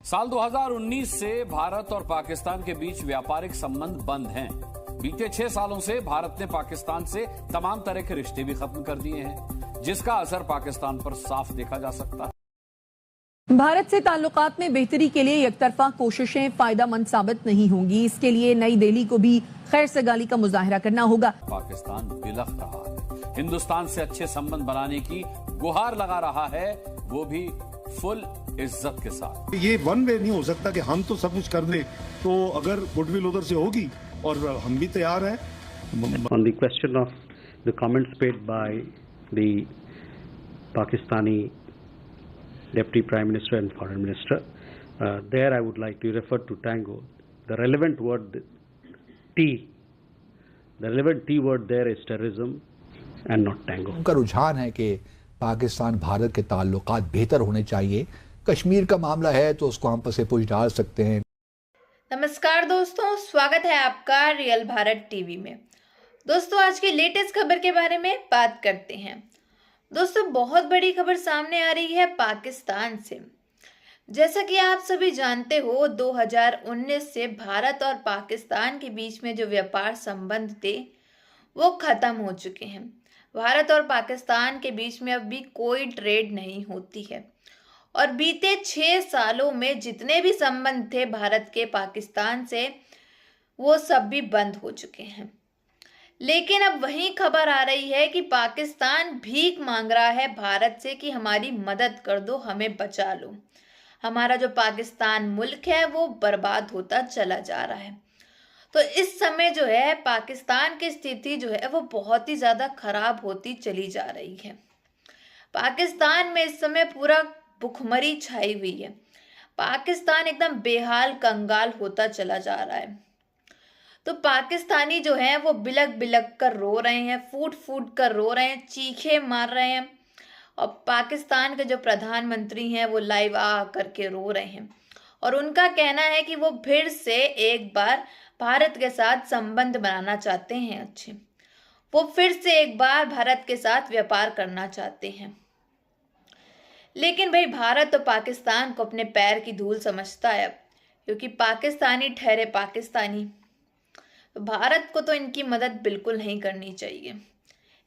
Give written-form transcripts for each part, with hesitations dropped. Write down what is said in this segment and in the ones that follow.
साल 2019 से भारत और पाकिस्तान के बीच व्यापारिक संबंध बंद हैं। बीते 6 सालों से भारत ने पाकिस्तान से तमाम तरह के रिश्ते भी खत्म कर दिए हैं, जिसका असर पाकिस्तान पर साफ देखा जा सकता है। भारत से ताल्लुकात में बेहतरी के लिए एकतरफा कोशिशें फायदेमंद साबित नहीं होंगी। इसके लिए नई दिल्ली को भी खैर सगाली का मुजाहरा करना होगा। पाकिस्तान बिलख रहा है, हिंदुस्तान से अच्छे संबंध बनाने की गुहार लगा रहा है, वो भी फुल इज्जत के साथ। ये वन वे नहीं हो सकता कि हम तो सब कुछ कर दें, तो अगर गुडविल उधर से होगी और हम भी तैयार हैं। On the question of the comments made by the Pakistani Deputy Prime Minister and Foreign Minister, there I would like to refer to Tango. The relevant word T, the relevant T word there is terrorism and not Tango. उनका रुझान है कि पाकिस्तान भारत के ताल्लुकात बेहतर होने चाहिए। कश्मीर का मामला है तो उसको हम पसे पूछ डाल सकते हैं। नमस्कार दोस्तों, स्वागत है आपका रियल भारत टीवी में। दोस्तों, आज की लेटेस्ट खबर के बारे में बात करते हैं। दोस्तों, बहुत बड़ी खबर सामने आ रही है पाकिस्तान से। जैसा कि आप सभी जानते हो, 2019 से भारत और पाकिस्तान के बीच में जो व्यापार संबंध थे वो खत्म हो चुके हैं। भारत और पाकिस्तान के बीच में अब भी कोई ट्रेड नहीं होती है और बीते 6 सालों में जितने भी संबंध थे भारत के पाकिस्तान से, वो सब भी बंद हो चुके हैं। लेकिन अब वही खबर आ रही है कि पाकिस्तान भीख मांग रहा है भारत से कि हमारी मदद कर दो, हमें बचा लो। हमारा जो पाकिस्तान मुल्क है वो बर्बाद होता चला जा रहा है। तो इस समय जो है पाकिस्तान की स्थिति जो है वो बहुत ही ज़्यादा खराब होती चली जा रही है। पाकिस्तान में इस समय पूरा भुखमरी छाई हुई है। पाकिस्तान एकदम बेहाल कंगाल होता चला जा रहा है। तो पाकिस्तानी जो हैं वो बिलक बिलक कर रो रहे हैं, फूट फूट कर रो रहे हैं, चीखे मार रहे हैं। और पाकिस्तान के जो प्रधानमंत्री हैं वो लाइव आ करके रो रहे हैं और उनका कहना है कि वो फिर से एक बार भारत के साथ संबंध बनाना चाहते हैं अच्छे। वो फिर से एक बार भारत के साथ व्यापार करना चाहते हैं। लेकिन भाई, भारत तो पाकिस्तान को अपने पैर की धूल समझता है, क्योंकि पाकिस्तानी ठहरे पाकिस्तानी। तो भारत को तो इनकी मदद बिल्कुल नहीं करनी चाहिए।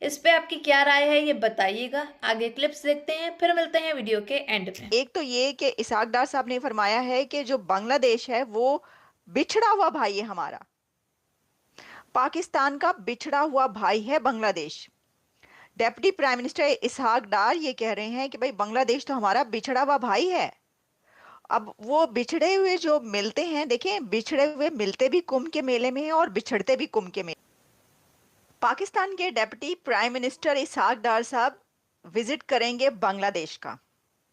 इस पे आपकी क्या राय है ये बताइएगा। आगे क्लिप्स देखते हैं, फिर मिलते हैं वीडियो के एंड में। एक तो ये कि इसहाक डार साहब ने फरमाया है कि जो बांग्लादेश है वो बिछड़ा हुआ भाई है हमारा। पाकिस्तान का बिछड़ा हुआ भाई है बांग्लादेश। डेप्यूटी प्राइम मिनिस्टर इसहाक डार ये कह रहे हैं कि भाई बांग्लादेश तो हमारा बिछड़ा हुआ भाई है। अब वो बिछड़े हुए जो मिलते हैं, देखें, बिछड़े हुए मिलते भी कुंभ के मेले में हैं और बिछड़ते भी कुंभ के मेले। पाकिस्तान के डेप्यूटी प्राइम मिनिस्टर इसहाक डार साहब विजिट करेंगे बांग्लादेश का।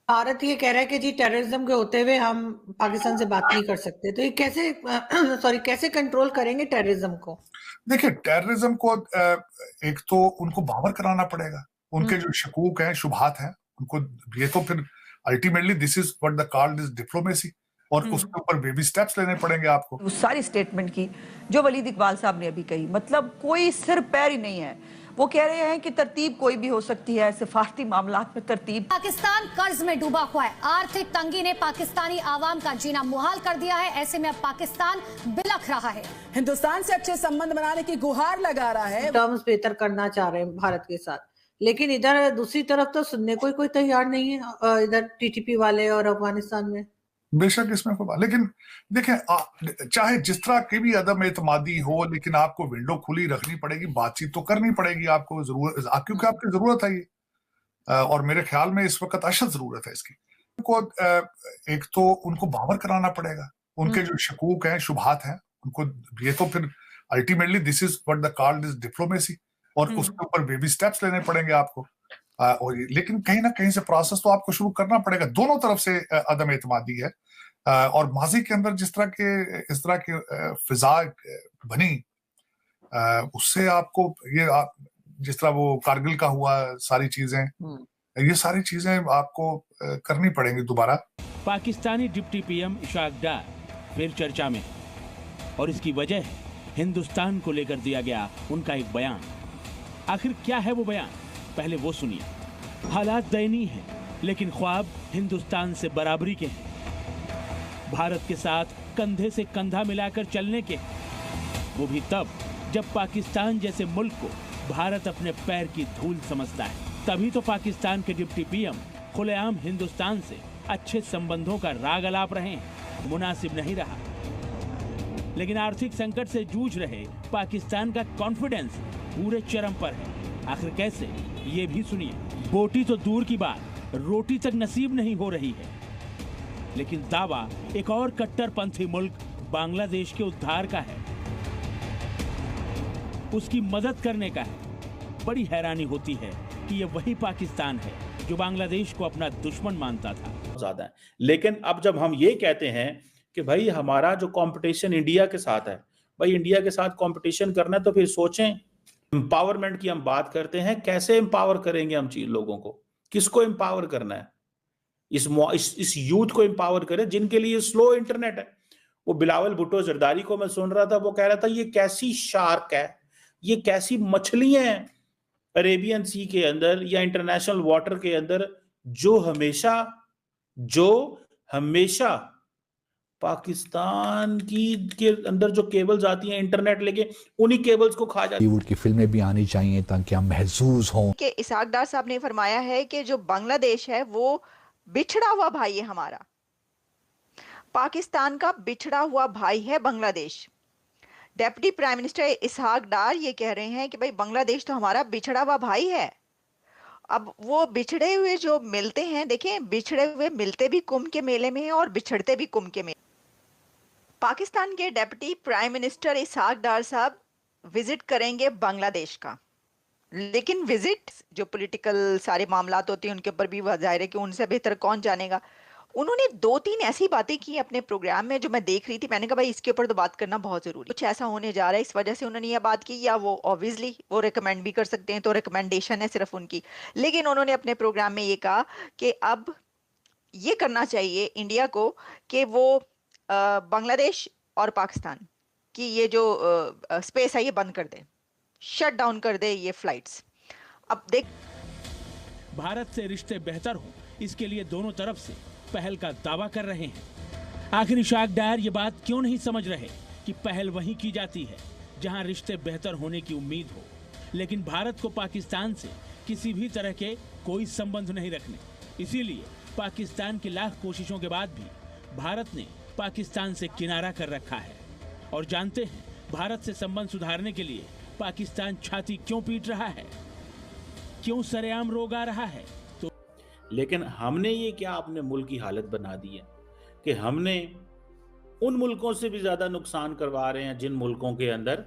भारत ये कह रहा है कि जी टेररिज्म के होते हुए हम पाकिस्तान से बात नहीं कर सकते, तो ये कैसे कंट्रोल करेंगे टेररिज्म को? देखिए, टेररिज्म को एक तो उनको बावर कराना पड़ेगा। उनके जो शकूक हैं, शुबहात हैं, उनको ये तो फिर ultimately this is what the called is diplomacy, और उसके ऊपर बेबी स्टेप्स लेने पड़ेंगे आपको। उस सारी स्टेटमेंट की जो वलीद इकबाल साहब ने अभी कही, मतलब कोई सिर पैर ही नहीं है। वो कह रहे हैं कि तरतीब कोई भी हो सकती है, सिफारती मामलात में तरतीब। पाकिस्तान कर्ज में डूबा हुआ है। आर्थिक तंगी ने पाकिस्तानी आवाम का जीना मुहाल कर दिया है। ऐसे में अब पाकिस्तान बिलख रहा है। हिंदुस्तान से अच्छे संबंध बनाने की गुहार लगा रहा है। टर्म्स बेहतर करना चाह रहे हैं भारत के साथ, लेकिन इधर दूसरी तरफ तो सुनने को कोई तैयार नहीं है, इधर टीटीपी वाले और अफगानिस्तान में। बेशक इसमें कोई बात, लेकिन देखें, चाहे जिस तरह की भी अदम एतमादी हो, लेकिन आपको विंडो खुली रखनी पड़ेगी, बातचीत तो करनी पड़ेगी आपको, जरूरत, क्योंकि आपकी जरूरत है ये, और मेरे ख्याल में इस वक्त अशद जरूरत है इसकी। उनको एक तो उनको बावर कराना पड़ेगा। उनके जो शकूक हैं, शुबहात हैं, उनको ये तो फिर ultimately this is what the called is diplomacy, और उसके ऊपर बेबी स्टेप्स लेने पड़ेंगे आपको। लेकिन कहीं ना कहीं से प्रोसेस तो आपको शुरू करना पड़ेगा। दोनों तरफ से अदम एतमादी है, और माजी के अंदर इस तरह की फिजा बनी, उससे आपको ये जिस तरह वो कारगिल का हुआ, सारी चीजें, ये सारी चीजें आपको करनी पड़ेंगी दोबारा। पाकिस्तानी डिप्टी पीएम इसहाक डार फिर चर्चा में, और इसकी वजह हिंदुस्तान को लेकर दिया गया उनका एक बयान। आखिर क्या है वो बयान, पहले वो सुनिए। हालात दयनीय हैं, लेकिन ख्वाब हिंदुस्तान से बराबरी के हैं। भारत के साथ कंधे से कंधा मिलाकर चलने के, वो भी तब जब पाकिस्तान जैसे मुल्क को भारत अपने पैर की धूल समझता है। तभी तो पाकिस्तान के डिप्टी पीएम खुलेआम हिंदुस्तान से अच्छे संबंधों का राग अलाप रहे हैं। मुनासिब नहीं रहा। लेकिन आर्थिक संकट से जूझ रहे पाकिस्तान का कॉन्फिडेंस पूरे चरम पर है। आखिर कैसे, ये भी सुनिए। बोटी तो दूर की बात, रोटी तक नसीब नहीं हो रही है, लेकिन दावा एक और कट्टरपंथी मुल्क बांग्लादेश के उद्धार का है, उसकी मदद करने का है। बड़ी हैरानी होती है कि ये वही पाकिस्तान है जो बांग्लादेश को अपना दुश्मन मानता था। ज्यादा है। लेकिन अब जब हम ये कहते हैं कि भाई हमारा जो कंपटीशन इंडिया के साथ है, भाई इंडिया के साथ कंपटीशन करना है, तो फिर सोचें। एम्पावरमेंट की हम बात करते हैं, कैसे एम्पावर करेंगे हम लोगों को? किसको एम्पावर करना है? इस यूथ को एम्पावर करें जिनके लिए स्लो इंटरनेट है। वो बिलावल भुट्टो जरदारी को मैं सुन रहा था, वो कह रहा था ये कैसी शार्क है, ये कैसी मछलियां हैं अरेबियन सी के अंदर या इंटरनेशनल वाटर के अंदर, जो हमेशा पाकिस्तान के अंदर जो केबल्स आती हैं इंटरनेट लेके, उन्हीं केबल्स को खा जाती है। बॉलीवुड की फिल्में भी आनी चाहिए ताकि हम महसूस हों कि इसहाक डार साहब ने फरमाया है कि जो बांग्लादेश है वो बिछड़ा हुआ भाई है हमारा। पाकिस्तान का बिछड़ा हुआ भाई है बांग्लादेश। डेप्टी प्राइम मिनिस्टर इसहाक डार ये कह रहे हैं कि भाई बांग्लादेश तो हमारा बिछड़ा हुआ भाई है। अब वो बिछड़े हुए जो मिलते हैं, देखें, बिछड़े हुए मिलते भी कुंभ के मेले में हैं और बिछड़ते भी कुंभ के मेले। पाकिस्तान के डेप्टी प्राइम मिनिस्टर इसहाक डार साहब विजिट करेंगे बांग्लादेश का, लेकिन विजिट जो पॉलिटिकल सारे मामलात होते हैं उनके ऊपर भी जाहिर है कि उनसे बेहतर कौन जानेगा। उन्होंने 2-3 ऐसी बातें की अपने प्रोग्राम में जो मैं देख रही थी। मैंने कहा भाई इसके ऊपर तो बात करना बहुत जरूरी, कुछ ऐसा होने जा रहा है इस वजह से उन्होंने ये बात की, या वो ऑब्वियसली वो रिकमेंड भी कर सकते हैं, तो रिकमेंडेशन है सिर्फ उनकी। लेकिन उन्होंने अपने प्रोग्राम में ये कहा कि अब ये करना चाहिए इंडिया को कि वो बांग्लादेश और पाकिस्तान की ये जो स्पेस है ये बंद कर दे, शट डाउन कर दे ये फ्लाइट्स। अब देख, भारत से रिश्ते बेहतर हो, इसके लिए दोनों तरफ से पहल का दावा कर रहे हैं। आखिर इसहाक डार ये बात क्यों नहीं समझ रहे कि पहल वहीं की जाती है जहां रिश्ते बेहतर होने की उम्मीद हो। लेकिन भारत को पाकिस्तान से किसी भी तरह के कोई संबंध नहीं रखने, इसीलिए पाकिस्तान की लाख कोशिशों के बाद भी भारत ने पाकिस्तान से किनारा कर रखा है। और जानते हैं भारत से संबंध सुधारने के लिए पाकिस्तान छाती क्यों पीट रहा है, क्यों सरेआम रोग आ रहा है। तो लेकिन हमने ये क्या अपने मुल्क की हालत बना दी है कि हमने उन मुल्कों से भी ज्यादा नुकसान करवा रहे हैं जिन मुल्कों के अंदर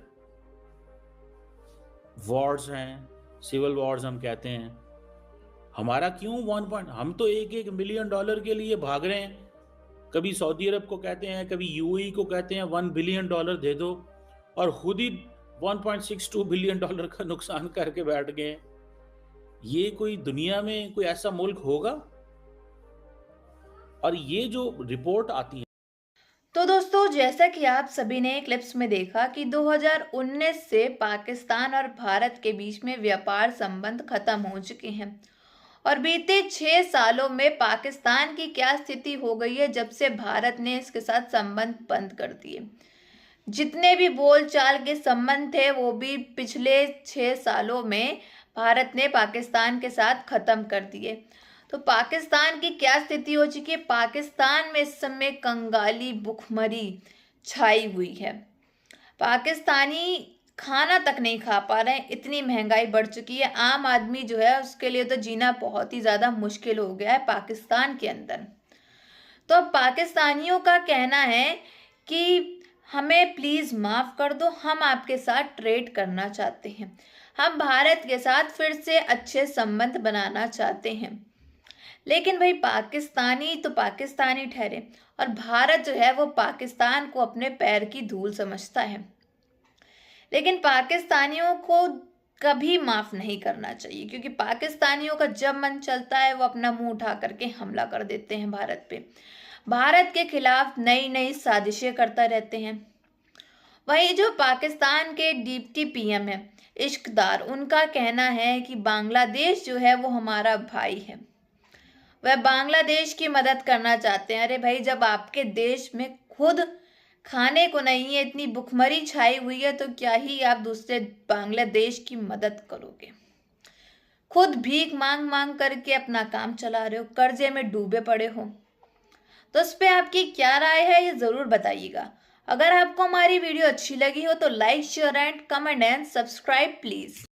वॉर्स हैं, सिविल वॉर्स हम कहते हैं। हमारा क्यों हम तो $1 मिलियन के लिए भाग रहे हैं। कभी सऊदी अरब को कहते हैं, कभी यूएई को कहते हैं $1 बिलियन दे दो, और खुद ही $1.62 बिलियन का नुकसान करके बैठ गए। ये कोई दुनिया में कोई ऐसा मुल्क होगा? और ये जो रिपोर्ट आती है, तो दोस्तों, जैसा कि आप सभी ने क्लिप्स में देखा कि 2019 से पाकिस्तान और भारत के बीच में व्यापार संबंध खत्म हो चुके हैं, और बीते 6 सालों में पाकिस्तान की क्या स्थिति हो गई है जब से भारत ने इसके साथ संबंध बंद कर दिए। जितने भी बोलचाल के संबंध थे वो भी पिछले 6 सालों में भारत ने पाकिस्तान के साथ खत्म कर दिए। तो पाकिस्तान की क्या स्थिति हो चुकी है? पाकिस्तान में इस समय कंगाली, भुखमरी छाई हुई है। पाकिस्तानी खाना तक नहीं खा पा रहे हैं, इतनी महंगाई बढ़ चुकी है। आम आदमी जो है उसके लिए तो जीना बहुत ही ज़्यादा मुश्किल हो गया है पाकिस्तान के अंदर। तो अब पाकिस्तानियों का कहना है कि हमें प्लीज़ माफ़ कर दो, हम आपके साथ ट्रेड करना चाहते हैं, हम भारत के साथ फिर से अच्छे संबंध बनाना चाहते हैं। लेकिन भाई पाकिस्तानी तो पाकिस्तानी ठहरे, और भारत जो है वो पाकिस्तान को अपने पैर की धूल समझता है। लेकिन पाकिस्तानियों को कभी माफ़ नहीं करना चाहिए, क्योंकि पाकिस्तानियों का जब मन चलता है वो अपना मुंह उठा करके हमला कर देते हैं भारत पे, भारत के खिलाफ नई नई साजिशें करता रहते हैं। वही जो पाकिस्तान के डिप्टी पीएम है इश्कदार, उनका कहना है कि बांग्लादेश जो है वो हमारा भाई है। वह बांग्लादेश की मदद करना चाहते हैं। अरे भाई, जब आपके देश में खुद खाने को नहीं है, इतनी भुखमरी छाई हुई है, तो क्या ही आप दूसरे बांग्लादेश की मदद करोगे। खुद भीख मांग मांग करके अपना काम चला रहे हो, कर्जे में डूबे पड़े हो। तो इस पे आपकी क्या राय है, ये जरूर बताइएगा। अगर आपको हमारी वीडियो अच्छी लगी हो तो like, share and comment and subscribe please.